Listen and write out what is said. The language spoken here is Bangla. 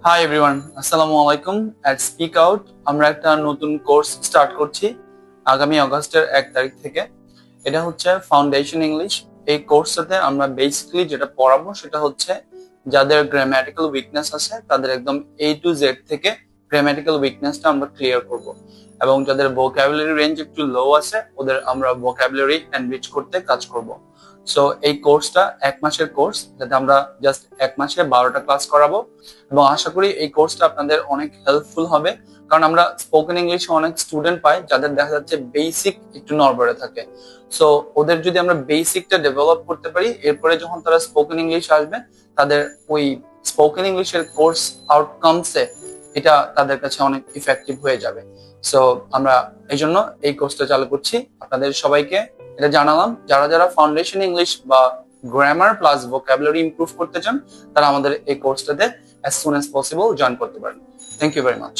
হাই এভরিওয়ান, আসসালামু আলাইকুম। এট স্পিক আউট আমরা একটা নতুন কোর্স স্টার্ট করছি আগামী আগস্টের 1 তারিখ থেকে। এটা হচ্ছে ফাউন্ডেশন ইংলিশ। এই কোর্সটাতে আমরা বেসিক্যালি যেটা পড়াবো সেটা হচ্ছে যাদের গ্রামাটিক্যাল উইকনেস আছে তাদের একদম A to Z থেকে গ্রামাটিক্যাল উইকনেসটা আমরা ক্লিয়ার করব, এবং যাদের ভোকাবুলারি রেঞ্জ একটু লো আছে ওদের আমরা ভোকাবুলারি এনরিচ করতে কাজ করব। সো এই কোর্সটা 1 মাসের কোর্স, যাতে আমরা জাস্ট 1 মাসে 12টা ক্লাস করাবো, এবং আশা করি এই কোর্সটা আপনাদের অনেক হেল্পফুল হবে। কারণ আমরা স্পোকেন ইংলিশে অনেক স্টুডেন্ট পাই যাদের দেখা যাচ্ছে বেসিক একটু নড়বড়ে থাকে। সো ওদের যদি আমরা বেসিকটা ডেভেলপ করতে পারি, এরপরে যখন তারা স্পোকেন ইংলিশ আসবে তাদের ওই স্পোকেন ইংলিশের কোর্স আউটকামসে এটা তাদের কাছে অনেক ইফেক্টিভ হয়ে যাবে। সো আমরা এই জন্য এই কোর্সটা চালু করছি। আপনাদের সবাইকে এটা জানালাম, যারা যারা ফাউন্ডেশন ইংলিশ বা গ্রামার প্লাস ভোকাবুলারি ইমপ্রুভ করতে চান তারা আমাদের এই কোর্সটাতে as soon as possible join করতে পারেন। Thank you very much.